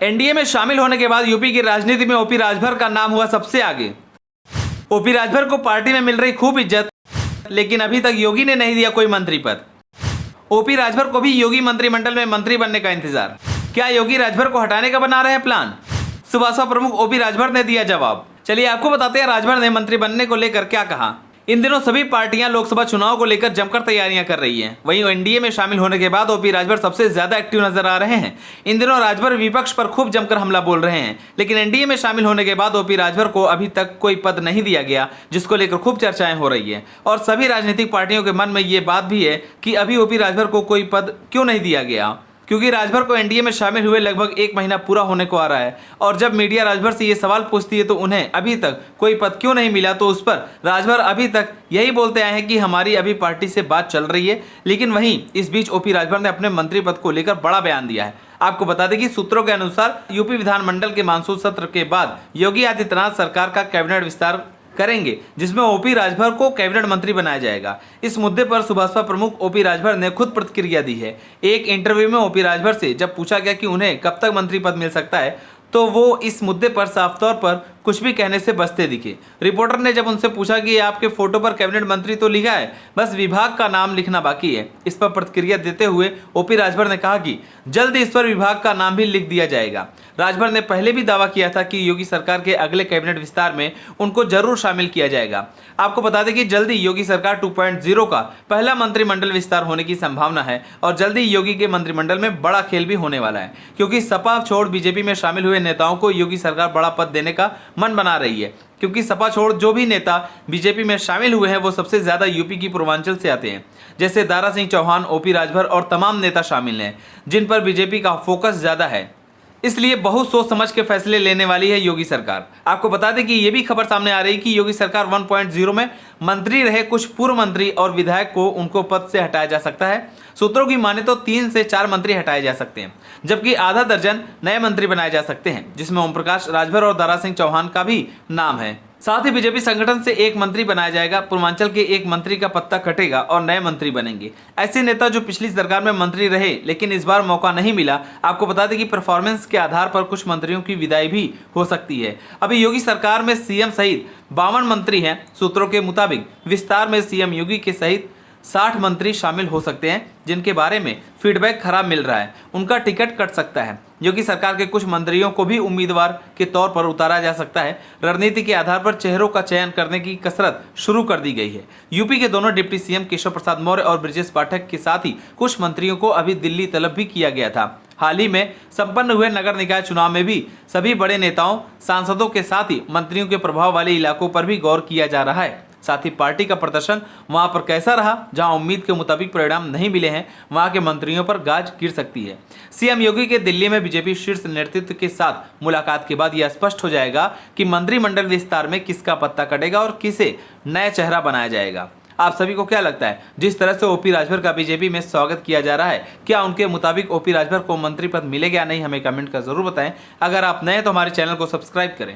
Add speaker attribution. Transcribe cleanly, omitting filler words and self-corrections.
Speaker 1: NDA में शामिल होने के बाद यूपी की राजनीति में ओपी राजभर का नाम हुआ सबसे आगे। ओपी राजभर को पार्टी में मिल रही खूब इज्जत, लेकिन अभी तक योगी ने नहीं दिया कोई मंत्री पद। ओपी राजभर को भी योगी मंत्रिमंडल में मंत्री बनने का इंतजार। क्या योगी राजभर को हटाने का बना रहे हैं प्लान? सुभाषपा प्रमुख ओपी राजभर ने दिया जवाब। चलिए आपको बताते हैं राजभर ने मंत्री बनने को लेकर क्या कहा। इन दिनों सभी पार्टियां लोकसभा चुनाव को लेकर जमकर तैयारियां कर रही हैं। वहीं एनडीए में शामिल होने के बाद ओपी राजभर सबसे ज्यादा एक्टिव नजर आ रहे हैं। इन दिनों राजभर विपक्ष पर खूब जमकर हमला बोल रहे हैं, लेकिन एनडीए में शामिल होने के बाद ओपी राजभर को अभी तक कोई पद नहीं दिया गया, जिसको लेकर खूब चर्चाएं हो रही है। और सभी राजनीतिक पार्टियों के मन में ये बात भी है कि अभी ओपी राजभर को कोई पद क्यों नहीं दिया गया, क्योंकि राजभर को एनडीए में शामिल हुए लगभग 1 महीना पूरा होने को आ रहा है। और जब मीडिया राजभर से ये सवाल पूछती है तो उन्हें अभी तक कोई पद क्यों नहीं मिला, तो उस पर राजभर अभी तक यही बोलते आए हैं कि हमारी अभी पार्टी से बात चल रही है। लेकिन वहीं इस बीच ओपी राजभर ने अपने मंत्री पद को लेकर बड़ा बयान दिया है। आपको बता दें कि सूत्रों के अनुसार यूपी विधानमंडल के मानसून सत्र के बाद योगी आदित्यनाथ सरकार का कैबिनेट विस्तार करेंगे, जिसमें ओपी राजभर को कैबिनेट मंत्री बनाया जाएगा। इस मुद्दे पर सुभाषपा प्रमुख ओपी राजभर ने खुद प्रतिक्रिया दी है। एक इंटरव्यू में ओपी राजभर से जब पूछा गया कि उन्हें कब तक मंत्री पद मिल सकता है, तो वो इस मुद्दे पर साफ तौर पर कुछ भी कहने से बचते दिखे। रिपोर्टर ने जब उनसे पूछा कि आपके फोटो पर कैबिनेट मंत्री तो लिखा है, बस विभाग का नाम लिखना बाकी है। इस पर प्रतिक्रिया देते हुए ओपी राजभर ने कहा कि जल्द इस पर विभाग का नाम भी लिख दिया जाएगा। राजभर ने पहले भी दावा किया था कि योगी सरकार के अगले कैबिनेट विस्तार में उनको जरूर शामिल किया जाएगा। आपको बता दें कि जल्दी योगी सरकार 2.0 का पहला मंत्रिमंडल विस्तार होने की संभावना है और जल्दी योगी के मंत्रिमंडल में बड़ा खेल भी होने वाला है, क्योंकि सपा छोड़ बीजेपी में शामिल हुए नेताओं को योगी सरकार बड़ा पद देने का मन बना रही है। क्योंकि सपा छोड़ जो भी नेता बीजेपी में शामिल हुए हैं वो सबसे ज्यादा यूपी की पूर्वांचल से आते हैं, जैसे दारा सिंह चौहान, ओपी राजभर और तमाम नेता शामिल हैं, जिन पर बीजेपी का फोकस ज्यादा है। इसलिए बहुत सोच समझ के फैसले लेने वाली है योगी सरकार। आपको बता दें कि ये भी खबर सामने आ रही है कि योगी सरकार 1.0 में मंत्री रहे कुछ पूर्व मंत्री और विधायक को उनको पद से हटाया जा सकता है। सूत्रों की माने तो 3 से 4 मंत्री हटाए जा सकते हैं, जबकि आधा दर्जन नए मंत्री बनाए जा सकते हैं, जिसमें ओम प्रकाश राजभर और दारा सिंह चौहान का भी नाम है। साथ ही बीजेपी संगठन से 1 मंत्री बनाया जाएगा। पूर्वांचल के 1 मंत्री का पत्ता कटेगा और नए मंत्री बनेंगे। ऐसे नेता जो पिछली सरकार में मंत्री रहे लेकिन इस बार मौका नहीं मिला। आपको बता दें कि परफॉर्मेंस के आधार पर कुछ मंत्रियों की विदाई भी हो सकती है। अभी योगी सरकार में सीएम सहित 52 मंत्री हैं। सूत्रों के मुताबिक विस्तार में सीएम योगी के सहित 60 मंत्री शामिल हो सकते हैं, जिनके बारे में फीडबैक खराब मिल रहा है। उनका टिकट कट सकता है। योगी सरकार के कुछ मंत्रियों को भी उम्मीदवार के तौर पर उतारा जा सकता है। रणनीति के आधार पर चेहरों का चयन करने की कसरत शुरू कर दी गई है। यूपी के दोनों डिप्टी सीएम केशव प्रसाद मौर्य और ब्रजेश पाठक के साथ ही कुछ मंत्रियों को अभी दिल्ली तलब भी किया गया था। हाल ही में संपन्न हुए नगर निकाय चुनाव में भी सभी बड़े नेताओं, सांसदों के साथ ही मंत्रियों के प्रभाव वाले इलाकों पर भी गौर किया जा रहा है। साथ ही पार्टी का प्रदर्शन वहां पर कैसा रहा, जहां उम्मीद के मुताबिक परिणाम नहीं मिले हैं, वहां के मंत्रियों पर गाज गिर सकती है। सीएम योगी के दिल्ली में बीजेपी शीर्ष नेतृत्व के साथ मुलाकात के बाद यह स्पष्ट हो जाएगा कि मंत्रिमंडल विस्तार में किसका पत्ता कटेगा और किसे नया चेहरा बनाया जाएगा। आप सभी को क्या लगता है, जिस तरह से ओपी राजभर का बीजेपी में स्वागत किया जा रहा है, क्या उनके मुताबिक ओपी राजभर को मंत्री पद मिलेगा या नहीं, हमें कमेंट कर जरूर बताएं। अगर आप नए तो हमारे चैनल को सब्सक्राइब करें।